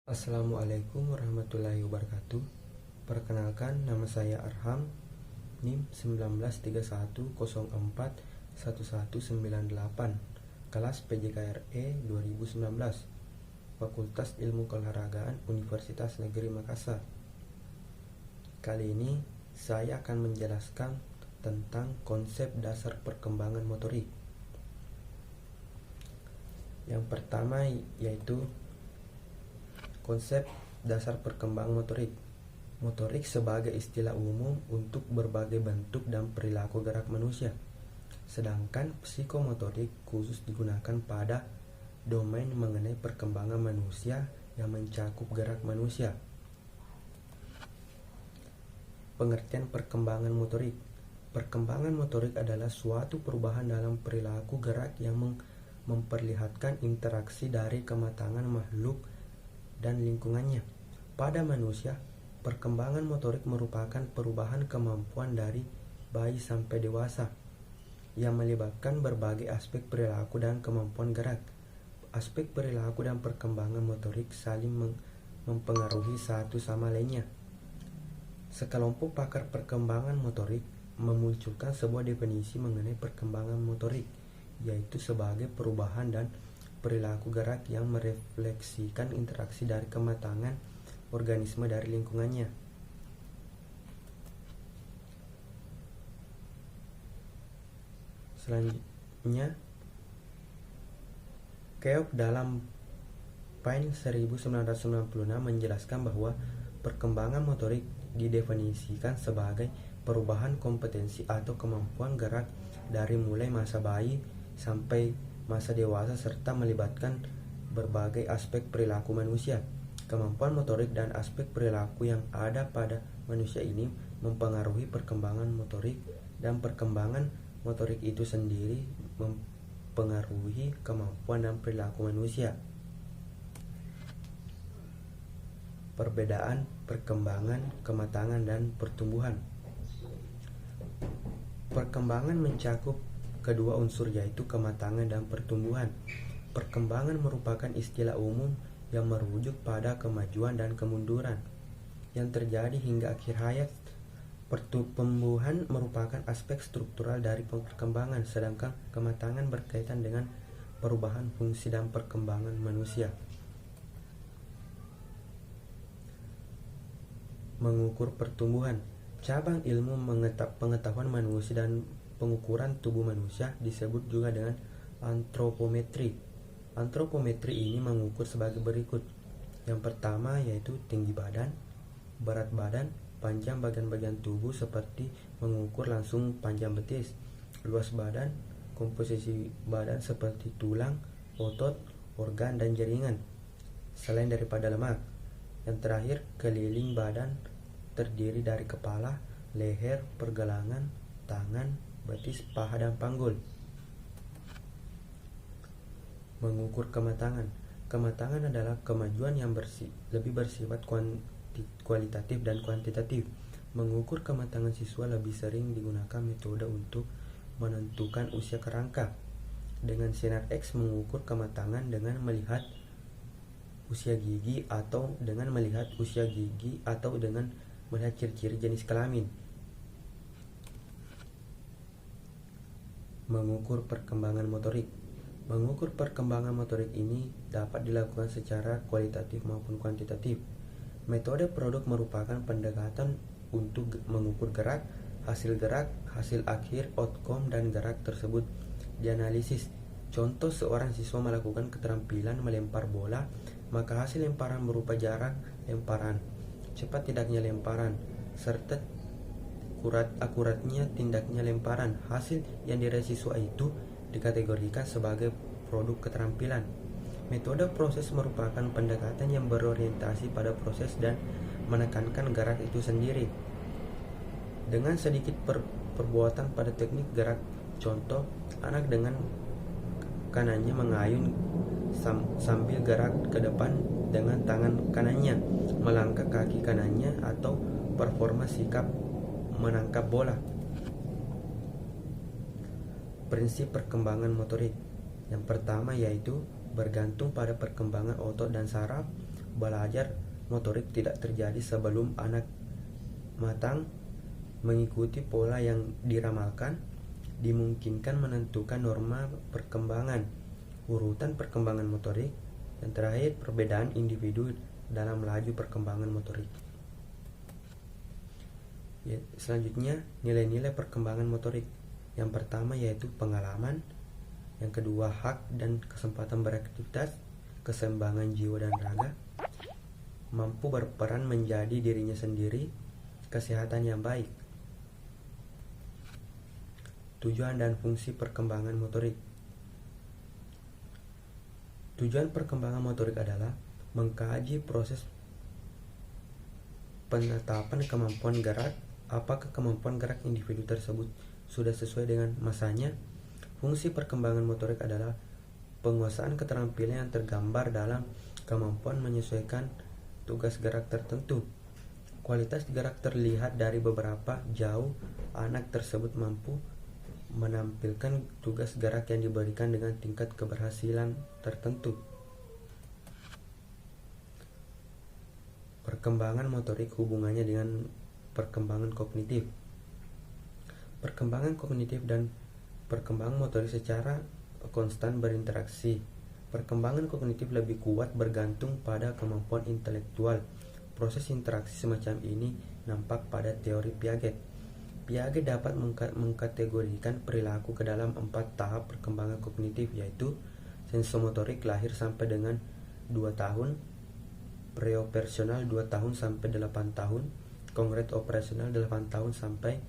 Assalamualaikum warahmatullahi wabarakatuh. Perkenalkan, nama saya Arham, NIM 1931041198, kelas PJKRE 2019, Fakultas Ilmu Keolahragaan Universitas Negeri Makassar. Kali ini saya akan menjelaskan tentang konsep dasar perkembangan motorik. Yang pertama yaitu konsep dasar perkembangan motorik. Motorik sebagai istilah umum untuk berbagai bentuk dan perilaku gerak manusia. Sedangkan psikomotorik khusus digunakan pada domain mengenai perkembangan manusia yang mencakup gerak manusia. Pengertian perkembangan motorik. Perkembangan motorik adalah suatu perubahan dalam perilaku gerak yang memperlihatkan interaksi dari kematangan makhluk dan lingkungannya. Pada manusia, perkembangan motorik merupakan perubahan kemampuan dari bayi sampai dewasa yang melibatkan berbagai aspek perilaku dan kemampuan gerak. Aspek perilaku dan perkembangan motorik saling mempengaruhi satu sama lainnya. Sekelompok pakar perkembangan motorik memunculkan sebuah definisi mengenai perkembangan motorik, yaitu sebagai perubahan dan perilaku gerak yang merefleksikan interaksi dari kematangan organisme dari lingkungannya. Selanjutnya, Keok dalam Pine 1996 menjelaskan bahwa perkembangan motorik didefinisikan sebagai perubahan kompetensi atau kemampuan gerak dari mulai masa bayi sampai masa dewasa serta melibatkan berbagai aspek perilaku manusia. Kemampuan motorik dan aspek perilaku yang ada pada manusia ini mempengaruhi perkembangan motorik, dan perkembangan motorik itu sendiri mempengaruhi kemampuan dan perilaku manusia. Perbedaan perkembangan, kematangan, dan pertumbuhan. Perkembangan mencakup kedua unsur, yaitu kematangan dan pertumbuhan. Perkembangan merupakan istilah umum yang merujuk pada kemajuan dan kemunduran yang terjadi hingga akhir hayat. Pertumbuhan merupakan aspek struktural dari perkembangan, sedangkan kematangan berkaitan dengan perubahan fungsi dan perkembangan manusia. Mengukur pertumbuhan. Cabang ilmu pengetahuan manusia dan pengukuran tubuh manusia disebut juga dengan antropometri. Antropometri ini mengukur sebagai berikut. Yang pertama yaitu tinggi badan, berat badan, panjang bagian-bagian tubuh seperti mengukur langsung panjang betis, luas badan, komposisi badan seperti tulang, otot, organ, dan jaringan, selain daripada lemak. Yang terakhir, keliling badan terdiri dari kepala, leher, pergelangan, tangan, betis, paha, dan panggul. Mengukur kematangan. Kematangan adalah kemajuan yang lebih bersifat kualitatif dan kuantitatif. Mengukur kematangan siswa lebih sering digunakan metode untuk menentukan usia kerangka. Dengan sinar X mengukur kematangan dengan melihat usia gigi, atau dengan melihat usia gigi, atau dengan melihat ciri-ciri jenis kelamin. Mengukur perkembangan motorik. Mengukur perkembangan motorik ini dapat dilakukan secara kualitatif maupun kuantitatif. Metode produk merupakan pendekatan untuk mengukur gerak, hasil akhir, outcome, dan gerak tersebut dianalisis. Contoh, seorang siswa melakukan keterampilan melempar bola, maka hasil lemparan berupa jarak lemparan, cepat tidaknya lemparan, serta akuratnya tindaknya lemparan. Hasil yang diraih siswa itu dikategorikan sebagai produk keterampilan. Metode proses merupakan pendekatan yang berorientasi pada proses dan menekankan gerak itu sendiri dengan sedikit perbuatan pada teknik gerak. Contoh, anak dengan kanannya mengayun sambil gerak ke depan dengan tangan kanannya, melangkah kaki kanannya, atau performa sikap menangkap bola. Prinsip perkembangan motorik. Yang pertama yaitu bergantung pada perkembangan otot dan saraf. belajar motorik tidak terjadi sebelum anak matang mengikuti pola yang diramalkan, dimungkinkan menentukan norma perkembangan, urutan perkembangan motorik, dan terakhir perbedaan individu dalam laju perkembangan motorik. Selanjutnya, nilai-nilai perkembangan motorik. Yang pertama yaitu pengalaman, yang kedua hak dan kesempatan beraktivitas, keseimbangan jiwa dan raga, mampu berperan menjadi dirinya sendiri, kesehatan yang baik. Tujuan dan fungsi perkembangan motorik. Tujuan perkembangan motorik adalah mengkaji proses penetapan kemampuan gerak, apakah kemampuan gerak individu tersebut sudah sesuai dengan masanya. Fungsi perkembangan motorik adalah penguasaan keterampilan yang tergambar dalam kemampuan menyesuaikan tugas gerak tertentu. Kualitas gerak terlihat dari beberapa jauh anak tersebut mampu menampilkan tugas gerak yang diberikan dengan tingkat keberhasilan tertentu. Perkembangan motorik hubungannya dengan perkembangan kognitif. Perkembangan kognitif dan perkembangan motorik secara konstan berinteraksi. Perkembangan kognitif lebih kuat bergantung pada kemampuan intelektual. Proses interaksi semacam ini nampak pada teori Piaget. Piaget dapat mengkategorikan perilaku ke dalam 4 tahap perkembangan kognitif, yaitu sensomotorik lahir sampai dengan 2 tahun, preoperasional 2 tahun sampai 8 tahun, konkret operasional 8 tahun sampai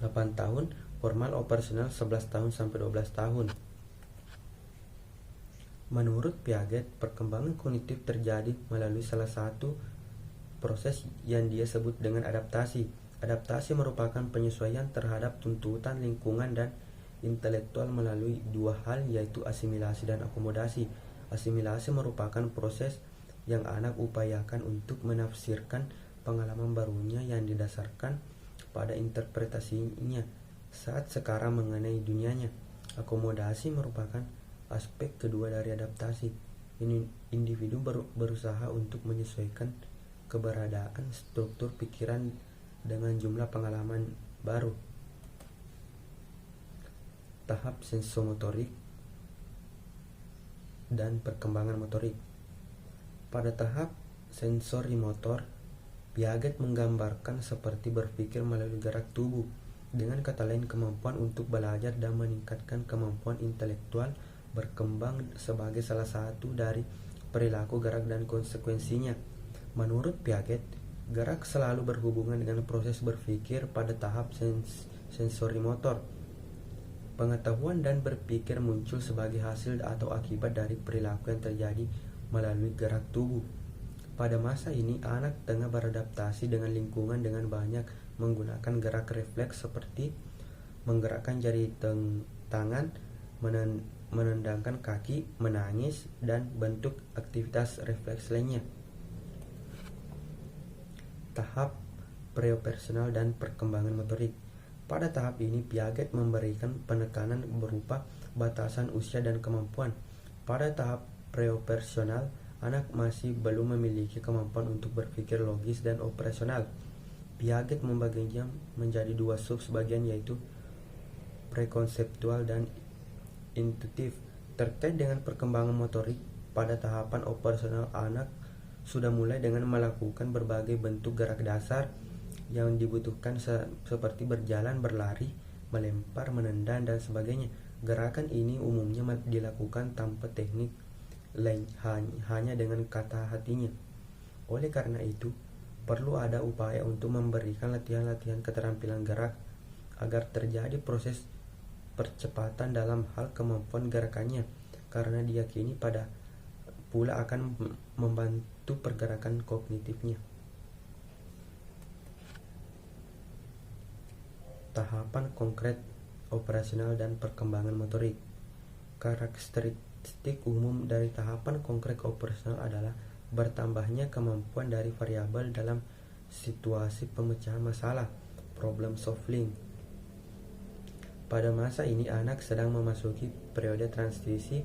8 tahun, formal operasional 11 tahun sampai 12 tahun. Menurut Piaget, perkembangan kognitif terjadi melalui salah satu proses yang dia sebut dengan adaptasi. Adaptasi merupakan penyesuaian terhadap tuntutan lingkungan dan intelektual melalui 2 hal, yaitu asimilasi dan akomodasi. Asimilasi merupakan proses yang anak upayakan untuk menafsirkan pengalaman barunya yang didasarkan pada interpretasinya saat sekarang mengenai dunianya. Akomodasi merupakan aspek kedua dari adaptasi. Individu berusaha untuk menyesuaikan keberadaan struktur pikiran dengan jumlah pengalaman baru. Tahap sensomotorik dan perkembangan motorik. Pada tahap sensori motor, Piaget menggambarkan seperti berpikir melalui gerak tubuh. Dengan kata lain, kemampuan untuk belajar dan meningkatkan kemampuan intelektual berkembang sebagai salah satu dari perilaku gerak dan konsekuensinya. Menurut Piaget, gerak selalu berhubungan dengan proses berpikir pada tahap sensori motor. Pengetahuan dan berpikir muncul sebagai hasil atau akibat dari perilaku yang terjadi melalui gerak tubuh. Pada masa ini, anak tengah beradaptasi dengan lingkungan dengan banyak menggunakan gerak refleks seperti menggerakkan jari tangan, menendangkan kaki, menangis, dan bentuk aktivitas refleks lainnya. Tahap preoperasional dan perkembangan motorik. Pada tahap ini, Piaget memberikan penekanan berupa batasan usia dan kemampuan. Pada tahap preoperasional, anak masih belum memiliki kemampuan untuk berpikir logis dan operasional. Piaget membaginya menjadi 2 sub-bagian, yaitu prekonseptual dan intuitif. Terkait dengan perkembangan motorik, pada tahapan operasional anak sudah mulai dengan melakukan berbagai bentuk gerak dasar yang dibutuhkan seperti berjalan, berlari, melempar, menendang, dan sebagainya. Gerakan ini umumnya dilakukan tanpa teknik lain, hanya dengan kata hatinya. Oleh karena itu, perlu ada upaya untuk memberikan latihan-latihan keterampilan gerak agar terjadi proses percepatan dalam hal kemampuan gerakannya, karena diyakini pada pula akan membantu pergerakan kognitifnya. Tahapan konkret operasional dan perkembangan motorik. Karakteristik umum dari tahapan konkret operasional adalah bertambahnya kemampuan dari variabel dalam situasi pemecahan masalah, problem solving. Pada masa ini, anak sedang memasuki periode transisi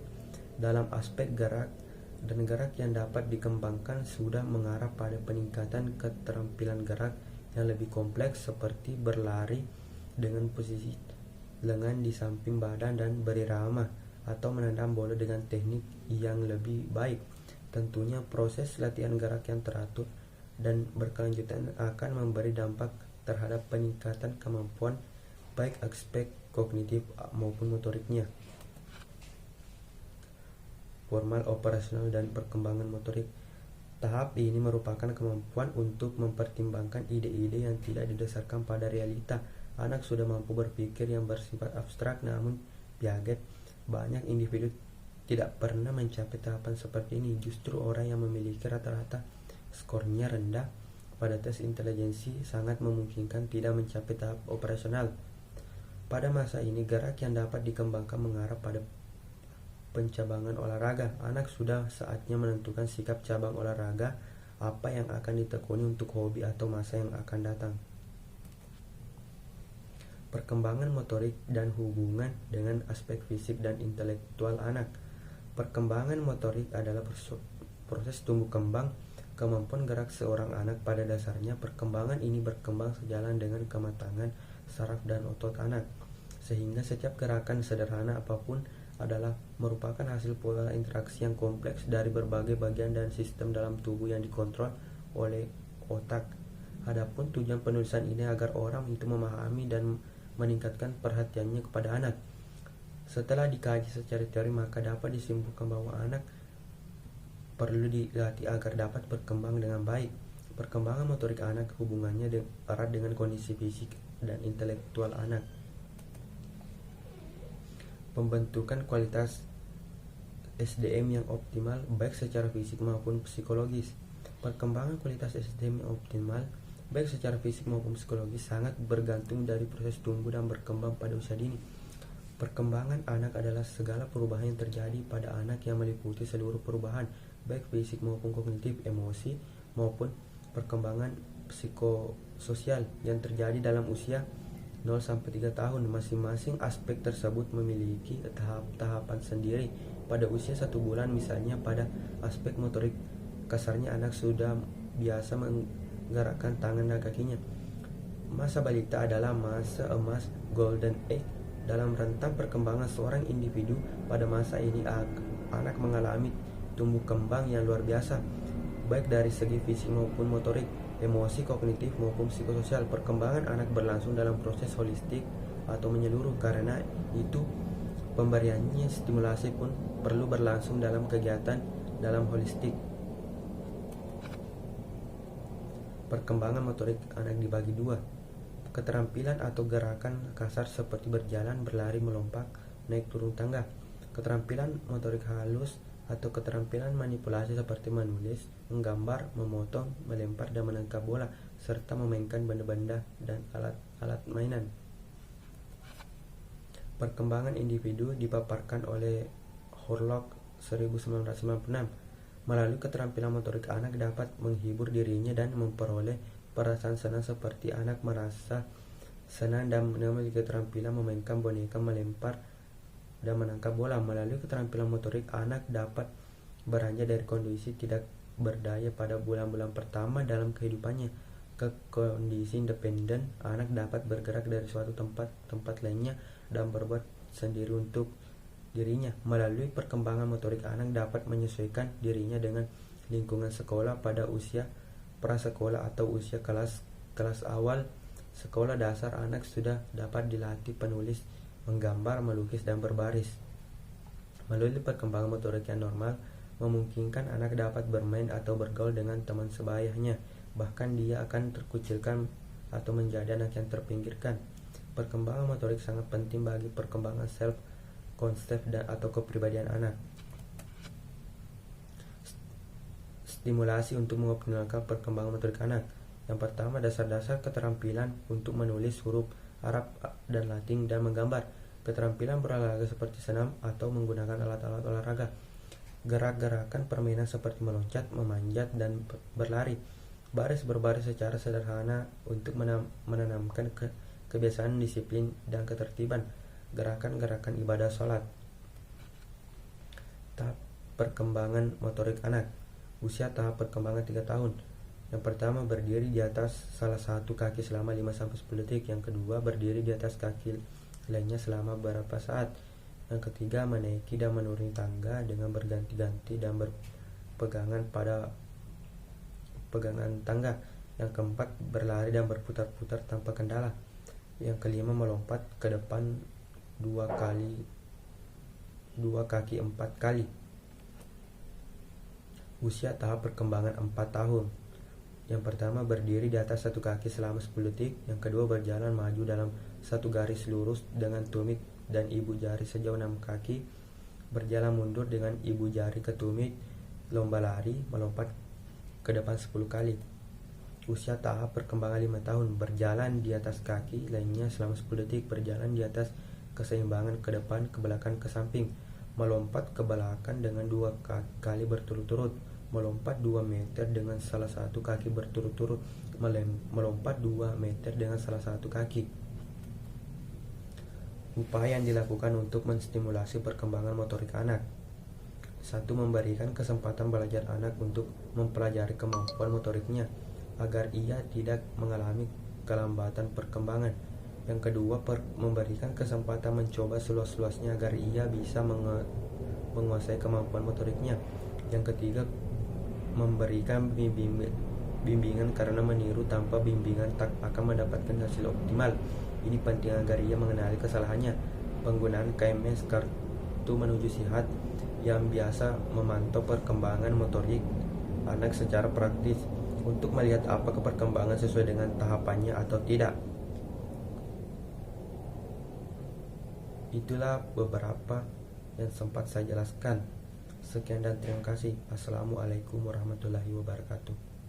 dalam aspek gerak dan gerak yang dapat dikembangkan sudah mengarah pada peningkatan keterampilan gerak yang lebih kompleks seperti berlari dengan posisi lengan di samping badan dan berirama atau menendang bola dengan teknik yang lebih baik. Tentunya proses latihan gerak yang teratur dan berkelanjutan akan memberi dampak terhadap peningkatan kemampuan baik aspek kognitif maupun motoriknya. Formal, operasional, dan perkembangan motorik. Tahap ini merupakan kemampuan untuk mempertimbangkan ide-ide yang tidak didasarkan pada realita. Anak sudah mampu berpikir yang bersifat abstrak, namun Piaget, banyak individu tidak pernah mencapai tahapan seperti ini. Justru orang yang memiliki rata-rata skornya rendah pada tes intelijensi sangat memungkinkan tidak mencapai tahap operasional. Pada masa ini, gerak yang dapat dikembangkan mengarah pada pencabangan olahraga. Anak sudah saatnya menentukan sikap cabang olahraga apa yang akan ditekuni untuk hobi atau masa yang akan datang. Perkembangan motorik dan hubungan dengan aspek fisik dan intelektual anak. Perkembangan motorik adalah proses tumbuh kembang kemampuan gerak seorang anak. Pada dasarnya, perkembangan ini berkembang sejalan dengan kematangan saraf dan otot anak, sehingga setiap gerakan sederhana apapun adalah merupakan hasil pola interaksi yang kompleks dari berbagai bagian dan sistem dalam tubuh yang dikontrol oleh otak. Adapun tujuan penulisan ini agar orang itu memahami dan meningkatkan perhatiannya kepada anak. Setelah dikaji secara teori, maka dapat disimpulkan bahwa anak perlu dilatih agar dapat berkembang dengan baik. Perkembangan motorik anak hubungannya erat dengan kondisi fisik dan intelektual anak. Pembentukan kualitas SDM yang optimal baik secara fisik maupun psikologis. Perkembangan kualitas SDM yang optimal baik secara fisik maupun psikologis sangat bergantung dari proses tumbuh dan berkembang pada usia dini. Perkembangan anak adalah segala perubahan yang terjadi pada anak yang meliputi seluruh perubahan baik fisik maupun kognitif, emosi maupun perkembangan psikososial yang terjadi dalam usia 0-3 tahun. Masing-masing aspek tersebut memiliki tahap-tahapan sendiri. Pada usia 1 bulan misalnya, pada aspek motorik kasarnya anak sudah biasa menggerakkan tangan dan kakinya. Masa balita adalah masa emas golden age dalam rentang perkembangan seorang individu. Pada masa ini anak mengalami tumbuh kembang yang luar biasa baik dari segi fisik maupun motorik, emosi, kognitif maupun psikososial. Perkembangan anak berlangsung dalam proses holistik atau menyeluruh. Karena itu pemberiannya stimulasi pun perlu berlangsung dalam kegiatan dalam holistik. Perkembangan motorik anak dibagi dua. Keterampilan atau gerakan kasar seperti berjalan, berlari, melompat, naik turun tangga. Keterampilan motorik halus atau keterampilan manipulasi seperti menulis, menggambar, memotong, melempar dan menangkap bola, serta memainkan benda-benda dan alat-alat mainan. Perkembangan individu dipaparkan oleh Horlock 1996. Melalui keterampilan motorik, anak dapat menghibur dirinya dan memperoleh perasaan senang seperti anak merasa senang dan memiliki keterampilan memainkan boneka, melempar dan menangkap bola. Melalui keterampilan motorik, anak dapat beranjak dari kondisi tidak berdaya pada bulan-bulan pertama dalam kehidupannya ke kondisi independen. Anak dapat bergerak dari suatu tempat lainnya dan berbuat sendiri untuk dirinya. Melalui perkembangan motorik, anak dapat menyesuaikan dirinya dengan lingkungan sekolah. Pada usia prasekolah atau usia kelas awal sekolah dasar, anak sudah dapat dilatih penulis, menggambar, melukis, dan berbaris. Melalui perkembangan motorik yang normal memungkinkan anak dapat bermain atau bergaul dengan teman sebayanya. Bahkan dia akan terkucilkan atau menjadi anak yang terpinggirkan. Perkembangan motorik sangat penting bagi perkembangan self-concept dan atau kepribadian anak. Stimulasi untuk mengoptimalkan perkembangan motorik anak. Yang pertama, dasar-dasar keterampilan untuk menulis huruf Arab dan Latin dan menggambar. Keterampilan berolahraga seperti senam atau menggunakan alat-alat olahraga. Gerak-gerakan permainan seperti meloncat, memanjat, dan berlari. Baris berbaris secara sederhana untuk menanamkan kebiasaan disiplin dan ketertiban. Gerakan-gerakan ibadah sholat. Tahap perkembangan motorik anak. Usia tahap perkembangan 3 tahun. Yang pertama, berdiri di atas salah satu kaki selama 5-10 detik. Yang kedua, berdiri di atas kaki lainnya selama beberapa saat. Yang ketiga, menaiki dan menuruni tangga dengan berganti-ganti dan berpegangan pada pegangan tangga. Yang keempat, berlari dan berputar-putar tanpa kendala. Yang kelima, melompat ke depan dua kaki 4 kali. Usia tahap perkembangan 4 tahun. Yang pertama, berdiri di atas satu kaki selama 10 detik. Yang kedua, berjalan maju dalam satu garis lurus dengan tumit dan ibu jari sejauh 6 kaki. Berjalan mundur dengan ibu jari ke tumit. Lomba lari, melompat ke depan 10 kali. Usia tahap perkembangan 5 tahun. Berjalan di atas kaki lainnya selama 10 detik. Berjalan di atas keseimbangan ke depan, ke belakang, ke samping. Melompat ke belakang dengan 2 kali berturut-turut. Melompat 2 meter dengan salah satu kaki berturut-turut. Melompat 2 meter dengan salah satu kaki. Upaya yang dilakukan untuk menstimulasi perkembangan motorik anak. 1. Memberikan kesempatan belajar anak untuk mempelajari kemampuan motoriknya agar ia tidak mengalami kelambatan perkembangan. Yang kedua, memberikan kesempatan mencoba seluas-luasnya agar ia bisa menguasai kemampuan motoriknya. Yang ketiga, memberikan bimbingan karena meniru tanpa bimbingan tak akan mendapatkan hasil optimal. Ini penting agar ia mengenali kesalahannya. Penggunaan KMS, kartu menuju sihat, yang biasa memantau perkembangan motorik anak secara praktis untuk melihat apakah perkembangan sesuai dengan tahapannya atau tidak. Itulah beberapa yang sempat saya jelaskan. Sekian dan terima kasih. Assalamualaikum warahmatullahi wabarakatuh.